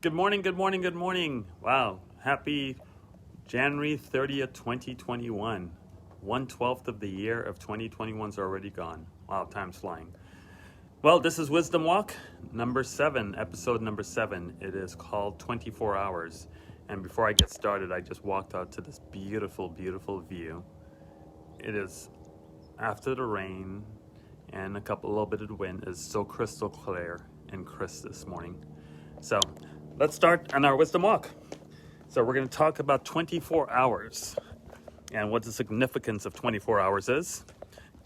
Good morning, good morning, good morning. Wow, happy January 30th, 2021. 1/12th of the year of 2021's already gone. Wow, time's flying. Well, this is Wisdom Walk number 7, episode number 7. It is called 24 Hours. And before I get started, I just walked out to this beautiful, beautiful view. It is after the rain and a little bit of the wind is so crystal clear and crisp this morning. So let's start on our wisdom walk. So we're going to talk about 24 hours and what the significance of 24 hours is.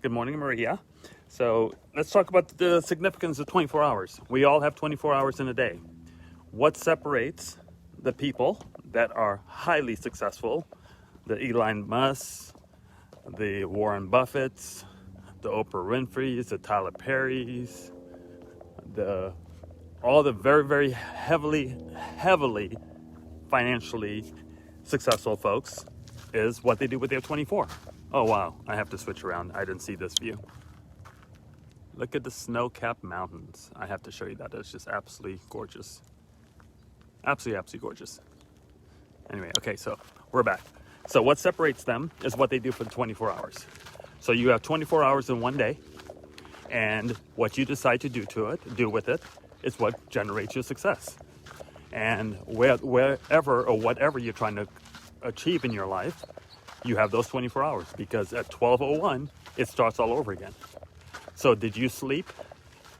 Good morning, Maria. So let's talk about the significance of 24 hours. We all have 24 hours in a day. What separates the people that are highly successful, the Elon Musk, the Warren Buffetts, the Oprah Winfrey's, the Tyler Perry's, all the very, very heavily financially successful folks is what they do with their 24. Oh wow, I have to switch around. I didn't see this view. Look at the snow-capped mountains. I have to show you that. It's just absolutely gorgeous. Absolutely gorgeous. Anyway, okay, so we're back. So what separates them is what they do for the 24 hours. So you have 24 hours in one day, and what you decide to do with it, is what generates your success. And wherever or whatever you're trying to achieve in your life, you have those 24 hours because at 12:01, it starts all over again. So did you sleep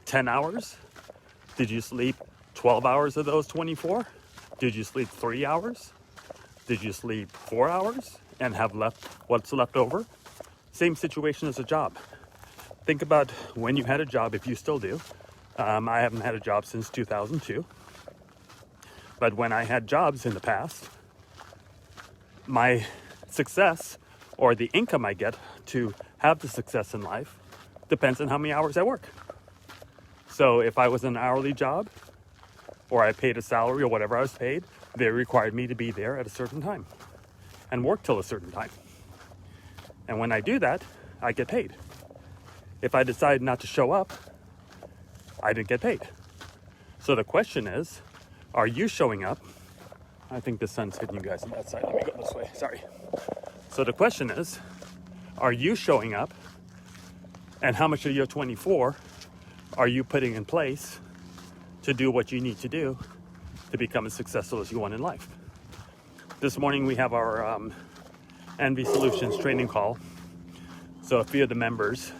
10 hours? Did you sleep 12 hours of those 24? Did you sleep 3 hours? Did you sleep 4 hours and have what's left over? Same situation as a job. Think about when you had a job, if you still do. I haven't had a job since 2002. But when I had jobs in the past, my success or the income I get to have the success in life depends on how many hours I work. So if I was an hourly job or I paid a salary or whatever I was paid, they required me to be there at a certain time and work till a certain time. And when I do that, I get paid. If I decide not to show up, I didn't get paid. So the question is, are you showing up? I think the sun's hitting you guys on that side. Let me go this way. Sorry. So the question is, are you showing up? And how much of your 24 are you putting in place to do what you need to do to become as successful as you want in life? This morning we have our Envy Solutions training call. So a few of the members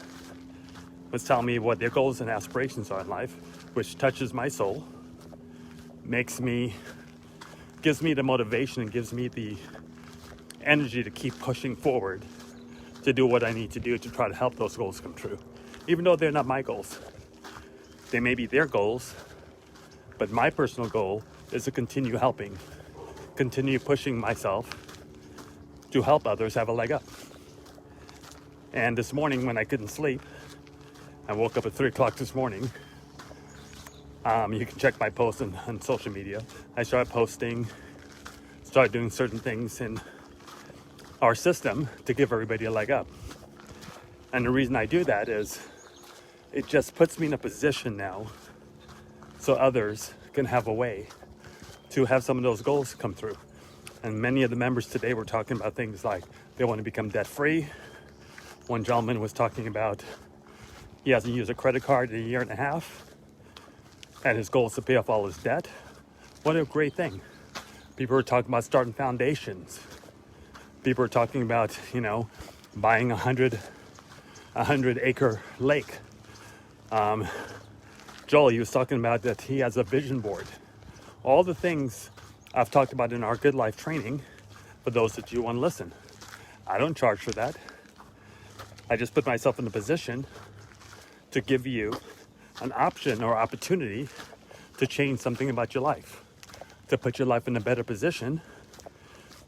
was telling me what their goals and aspirations are in life, which touches my soul, gives me the motivation and gives me the energy to keep pushing forward to do what I need to do to try to help those goals come true. Even though they're not my goals. They may be their goals, but my personal goal is to continue helping, continue pushing myself to help others have a leg up. And this morning when I couldn't sleep, I woke up at 3 o'clock this morning. You can check my posts on social media. I started doing certain things in our system to give everybody a leg up. And the reason I do that is it just puts me in a position now so others can have a way to have some of those goals come through. And many of the members today were talking about things like they want to become debt free. One gentleman was talking about he hasn't used a credit card in a year and a half, and his goal is to pay off all his debt. What a great thing. People are talking about starting foundations. People are talking about, buying a 100-acre lake. Joel, he was talking about that he has a vision board. All the things I've talked about in our Good Life training for those that you want to listen. I don't charge for that. I just put myself in a position to give you an option or opportunity to change something about your life, to put your life in a better position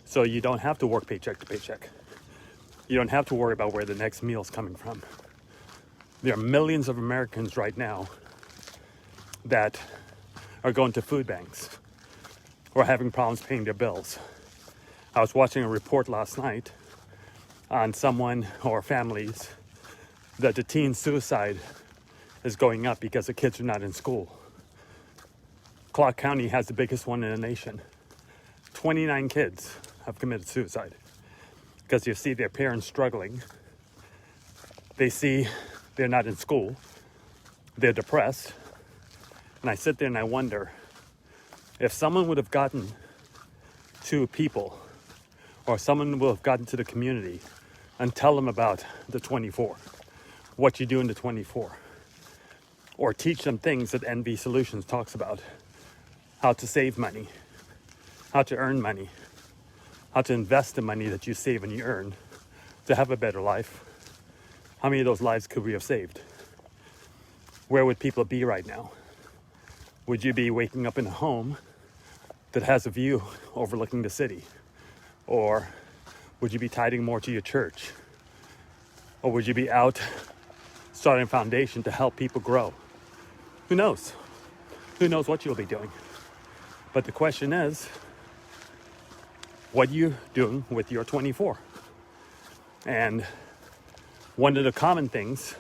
so you don't have to work paycheck to paycheck. You don't have to worry about where the next meal is coming from. There are millions of Americans right now that are going to food banks or having problems paying their bills. I was watching a report last night on someone or families that the teen suicide is going up because the kids are not in school. Clark County has the biggest one in the nation. 29 kids have committed suicide because you see their parents struggling. They see they're not in school. They're depressed. And I sit there and I wonder if someone would have gotten to people or someone would have gotten to the community and tell them about the 24, what you do in the 24, or teach them things that NV Solutions talks about, how to save money, how to earn money, how to invest the money that you save and you earn to have a better life. How many of those lives could we have saved? Where would people be right now? Would you be waking up in a home that has a view overlooking the city? Or would you be tithing more to your church? Or would you be out starting a foundation to help people grow? Who knows? Who knows what you'll be doing? But the question is, what are you doing with your 24? And one of the common things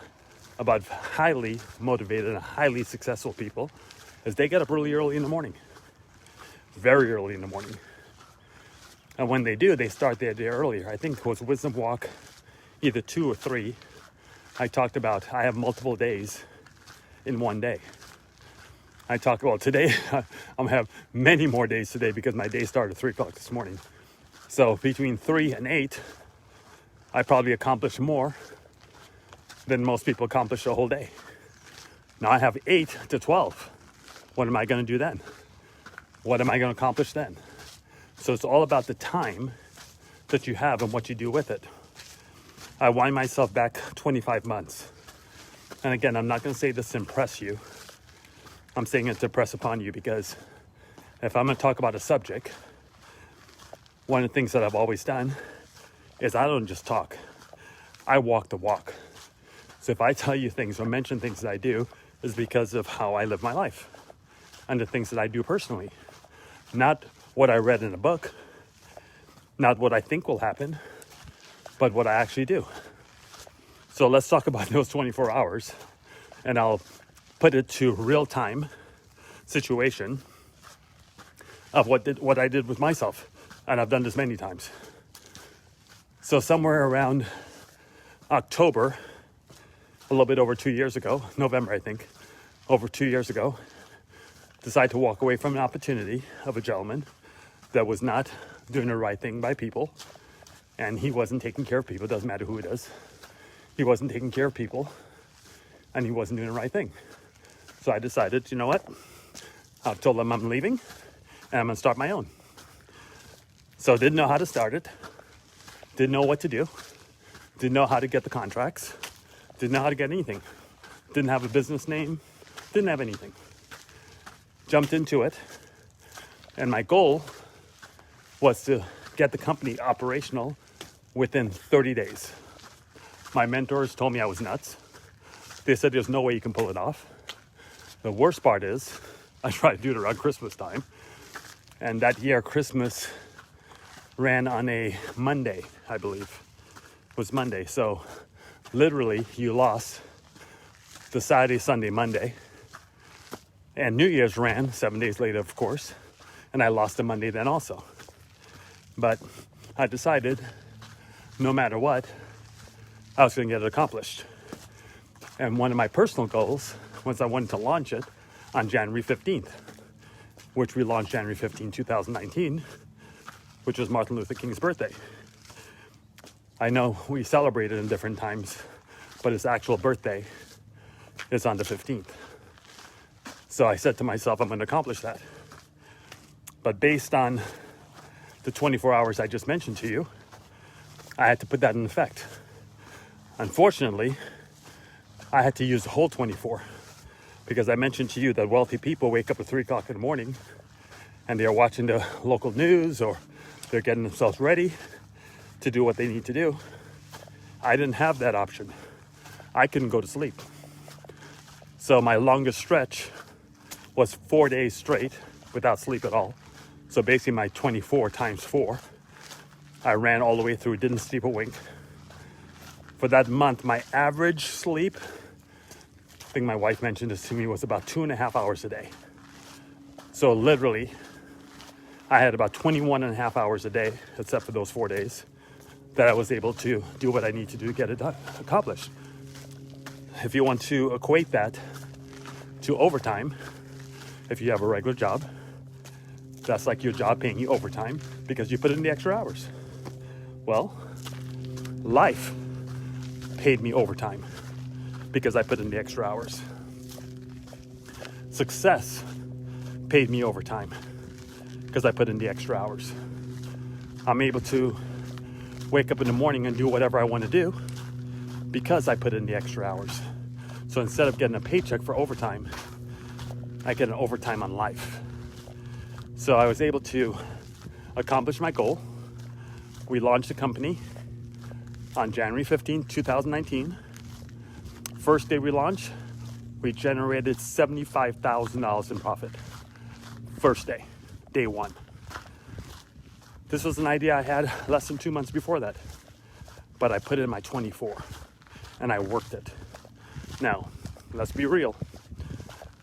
about highly motivated and highly successful people is they get up really early in the morning. Very early in the morning. And when they do, they start their day earlier. I think it was Wisdom Walk, either 2 or 3. I talked about I have multiple days in one day. I talk about today, I'm gonna have many more days today because my day started at 3 o'clock this morning. So between 3 and 8, I probably accomplished more than most people accomplish a whole day. Now I have 8 to 12. What am I gonna do then? What am I gonna accomplish then? So it's all about the time that you have and what you do with it. I wind myself back 25 months. And again, I'm not gonna say this to impress you. I'm saying it to press upon you because if I'm gonna talk about a subject, one of the things that I've always done is I don't just talk, I walk the walk. So if I tell you things or mention things that I do, is because of how I live my life and the things that I do personally. Not what I read in a book, not what I think will happen, but what I actually do. So let's talk about those 24 hours, and I'll put it to real-time situation of what I did with myself, and I've done this many times. So somewhere around October, a little bit over 2 years ago, November I think, over 2 years ago, decided to walk away from an opportunity of a gentleman that was not doing the right thing by people, and he wasn't taking care of people. It doesn't matter who it is. He wasn't taking care of people, and he wasn't doing the right thing. So I decided, you know what? I've told him I'm leaving, and I'm gonna start my own. So didn't know how to start it, didn't know what to do, didn't know how to get the contracts, didn't know how to get anything, didn't have a business name, didn't have anything. Jumped into it, and my goal was to get the company operational within 30 days. My mentors told me I was nuts. They said there's no way you can pull it off. The worst part is I tried to do it around Christmas time, and that year Christmas ran on a Monday, I believe. It was Monday, so literally you lost the Saturday, Sunday, Monday. And New Year's ran 7 days later, of course, and I lost the Monday then also. But I decided, no matter what, I was going to get it accomplished. And one of my personal goals was I wanted to launch it on January 15th, which we launched January 15, 2019, which was Martin Luther King's birthday. I know we celebrate it in different times, but his actual birthday is on the 15th. So I said to myself, I'm going to accomplish that. But based on the 24 hours I just mentioned to you, I had to put that in effect. Unfortunately, I had to use the whole 24 because I mentioned to you that wealthy people wake up at 3 o'clock in the morning and they're watching the local news or they're getting themselves ready to do what they need to do. I didn't have that option. I couldn't go to sleep. So my longest stretch was 4 days straight without sleep at all. So basically my 24 times 4, I ran all the way through, didn't sleep a wink. For that month, my average sleep, I think my wife mentioned this to me, was about 2.5 hours a day. So literally, I had about 21 and a half hours a day, except for those 4 days, that I was able to do what I need to do to get it accomplished. If you want to equate that to overtime, if you have a regular job, that's like your job paying you overtime because you put in the extra hours. Well, life paid me overtime because I put in the extra hours. Success paid me overtime because I put in the extra hours. I'm able to wake up in the morning and do whatever I want to do because I put in the extra hours. So instead of getting a paycheck for overtime, I get an overtime on life. So I was able to accomplish my goal. We launched the company on January 15, 2019. First day we launched, we generated $75,000 in profit. First day, day one. This was an idea I had less than 2 months before that, but I put in my 24 and I worked it. Now, let's be real.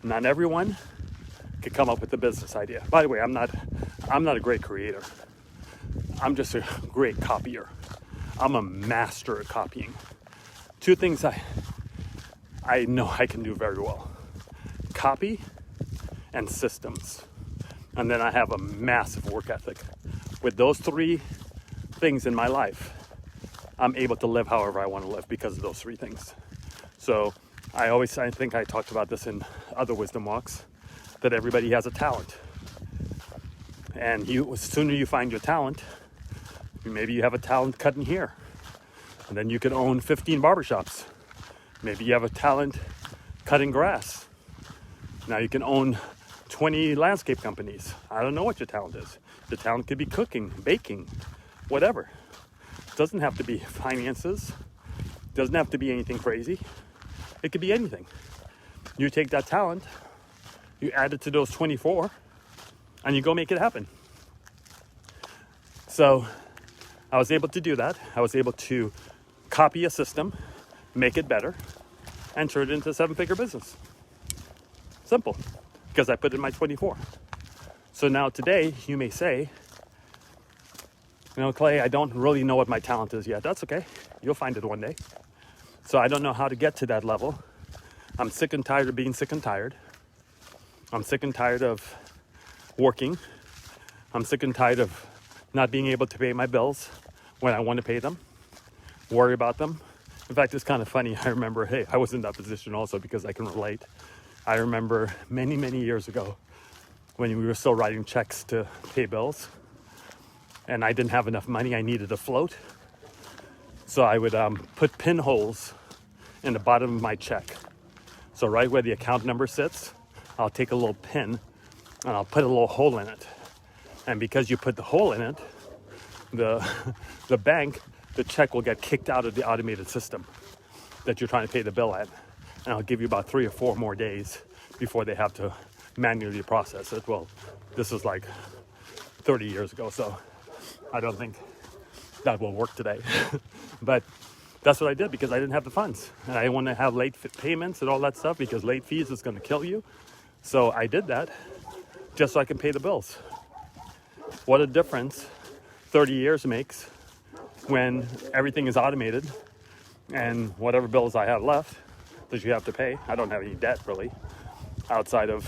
Not everyone could come up with a business idea. By the way, I'm not a great creator. I'm just a great copier. I'm a master at copying. Two things I know I can do very well: copy and systems. And then I have a massive work ethic. With those three things in my life, I'm able to live however I want to live because of those three things. So I think I talked about this in other wisdom walks, that everybody has a talent. And as sooner you find your talent, maybe you have a talent cutting hair, and then you could own 15 barbershops. Maybe you have a talent cutting grass. Now you can own 20 landscape companies. I don't know what your talent is. Your talent could be cooking, baking, whatever. It doesn't have to be finances. It doesn't have to be anything crazy. It could be anything. You take that talent, you add it to those 24, and you go make it happen. So I was able to do that. I was able to copy a system, make it better, and turn it into a 7-figure business. Simple, because I put in my 24. So now today, you may say, Clay, I don't really know what my talent is yet. That's okay. You'll find it one day. So I don't know how to get to that level. I'm sick and tired of being sick and tired. I'm sick and tired of working. I'm sick and tired of not being able to pay my bills when I want to pay them, worry about them. In fact, it's kind of funny. I remember, I was in that position also because I can relate. I remember many, many years ago when we were still writing checks to pay bills and I didn't have enough money. I needed a float. So I would put pinholes in the bottom of my check. So right where the account number sits, I'll take a little pin and I'll put a little hole in it. And because you put the hole in it, the bank, the check will get kicked out of the automated system that you're trying to pay the bill at. And I'll give you about 3 or 4 more days before they have to manually process it. Well, this was like 30 years ago, so I don't think that will work today. But that's what I did because I didn't have the funds. And I didn't want to have late payments and all that stuff because late fees is going to kill you. So I did that just so I can pay the bills. What a difference 30 years makes when everything is automated and whatever bills I have left that you have to pay. I don't have any debt really outside of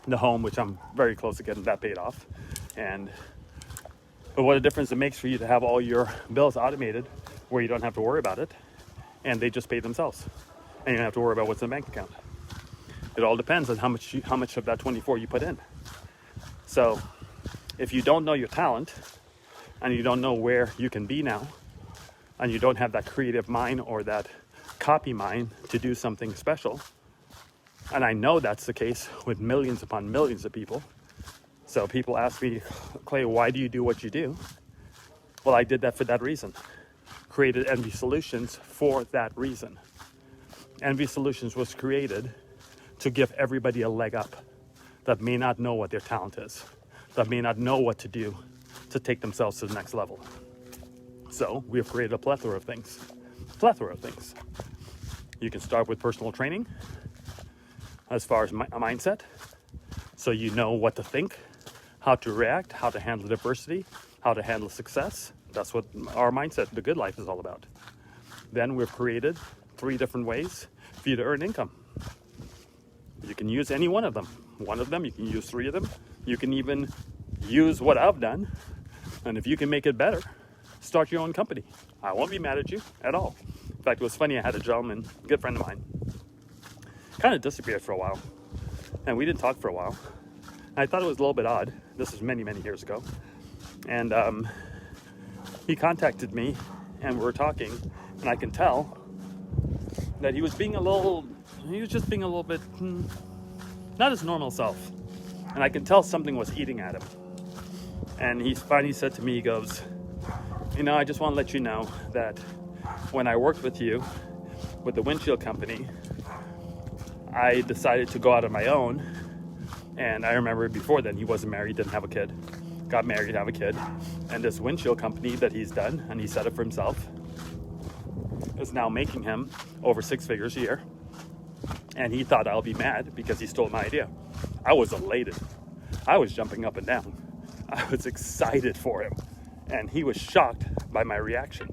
the home, which I'm very close to getting that paid off. But what a difference it makes for you to have all your bills automated where you don't have to worry about it and they just pay themselves and you don't have to worry about what's in the bank account. It all depends on how much of that 24 you put in. So if you don't know your talent and you don't know where you can be now and you don't have that creative mind or that copy mind to do something special, and I know that's the case with millions upon millions of people. So people ask me, Clay, why do you do what you do? Well, I did that for that reason. Created Envy Solutions for that reason. Envy Solutions was created to give everybody a leg up that may not know what their talent is, that may not know what to do to take themselves to the next level. So we have created a plethora of things. You can start with personal training as far as a mindset. so you know what to think, how to react, how to handle adversity, how to handle success. That's what our mindset, the good life, is all about. Then we've created 3 different ways for you to earn income. You can use any one of them. One of them, you can use 3 of them. You can even use what I've done. And if you can make it better, start your own company. I won't be mad at you at all. In fact, it was funny, I had a gentleman, a good friend of mine, kind of disappeared for a while. And we didn't talk for a while. And I thought it was a little bit odd. This was many, many years ago. And he contacted me and we were talking, and I can tell that he was just being a little bit not his normal self. And I can tell something was eating at him. And he finally said to me, he goes, I just want to let you know that when I worked with you, with the windshield company, I decided to go out on my own. And I remember before then, he wasn't married, didn't have a kid, got married, have a kid. And this windshield company that he's done, and he set up for himself, is now making him over 6 figures a year. And he thought I'll be mad because he stole my idea. I was elated. I was jumping up and down. I was excited for him. And he was shocked by my reaction.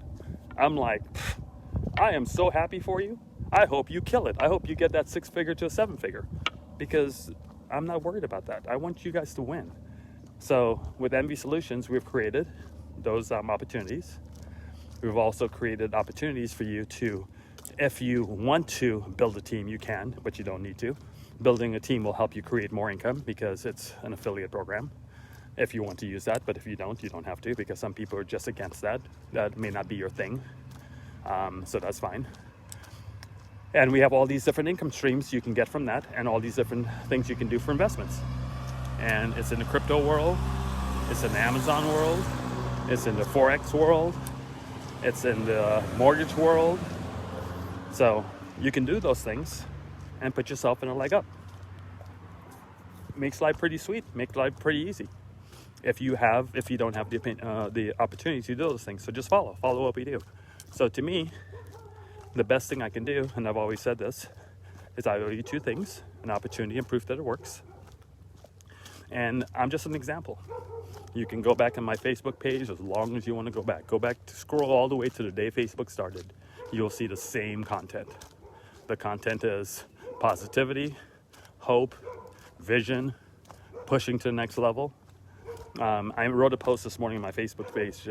I'm like, I am so happy for you. I hope you kill it. I hope you get that 6 figure to a 7 figure, because I'm not worried about that. I want you guys to win. So with MV Solutions, we've created those opportunities. We've also created opportunities for you to, if you want to build a team, you can, but you don't need to. Building a team will help you create more income because it's an affiliate program. If you want to use that, but if you don't have to, because some people are just against that. That may not be your thing. So that's fine. And we have all these different income streams you can get from that, and all these different things you can do for investments. And it's in the crypto world, it's in the Amazon world, it's in the Forex world, it's in the mortgage world. So you can do those things and put yourself in a leg up. Makes life pretty sweet, makes life pretty easy. If you don't have the opportunity to do those things. So just follow what we do. So to me, the best thing I can do, and I've always said this, is I owe you 2 things: an opportunity and proof that it works. And I'm just an example. You can go back on my Facebook page as long as you want to go back. Scroll all the way to the day Facebook started. You'll see the same content. The content is positivity, hope, vision, pushing to the next level. I wrote a post this morning on my Facebook page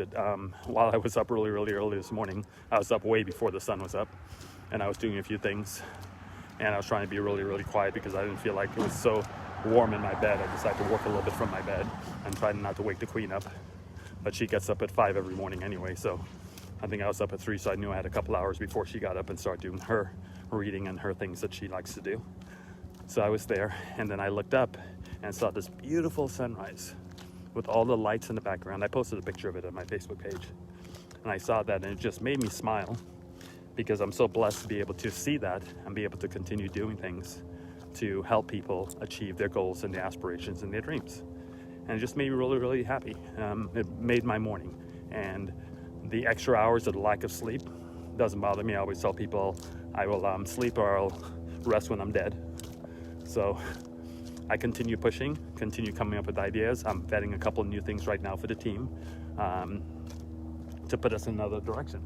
while I was up really early this morning. I was up way before the sun was up, and I was doing a few things, and I was trying to be really quiet because I didn't feel like it was so warm in my bed. I decided to work a little bit from my bed and try not to wake the queen up, but she gets up at 5 every morning anyway, so I think I was up at 3, so I knew I had a couple hours before she got up and started doing her reading and her things that she likes to do. So I was there, and then I looked up and saw this beautiful sunrise with all the lights in the background. I posted a picture of it on my Facebook page, and I saw that, and it just made me smile, because I'm so blessed to be able to see that and be able to continue doing things to help people achieve their goals and their aspirations and their dreams. And it just made me really happy. It made my morning. And the extra hours of the lack of sleep doesn't bother me. I always tell people I will sleep or I'll rest when I'm dead. So I continue pushing, continue coming up with ideas. I'm vetting a couple of new things right now for the team to put us in another direction.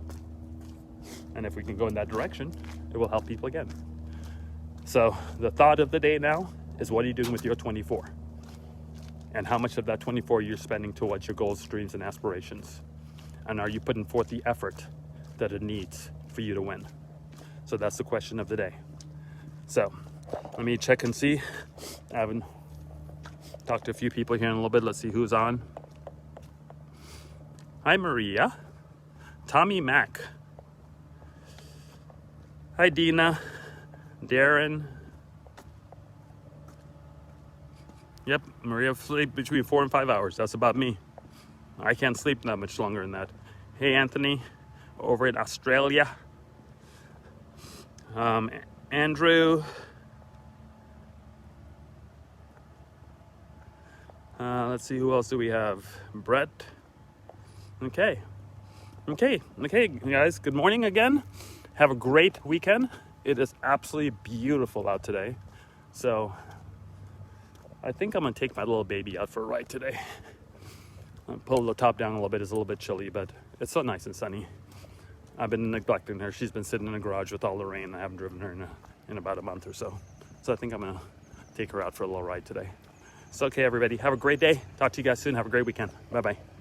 And if we can go in that direction, it will help people again. So the thought of the day now is, what are you doing with your 24? And how much of that 24 you're spending towards your goals, dreams, and aspirations? And are you putting forth the effort that it needs for you to win? So that's the question of the day. So let me check and see. I haven't talked to a few people here in a little bit. Let's see who's on. Hi, Maria. Tommy Mack. Hi, Dina. Darren. Yep, Maria sleep between 4 and 5 hours. That's about me. I can't sleep that much longer than that. Hey, Anthony, over in Australia. Andrew. Let's see, who else do we have? Brett. Okay, guys. Good morning again. Have a great weekend. It is absolutely beautiful out today. So I think I'm gonna take my little baby out for a ride today. I'll pull the top down a little bit. It's a little bit chilly, but it's so nice and sunny. I've been neglecting her. She's been sitting in the garage with all the rain. I haven't driven her in about a month or so. So I think I'm gonna take her out for a little ride today. So okay, everybody, have a great day. Talk to you guys soon. Have a great weekend. Bye-bye.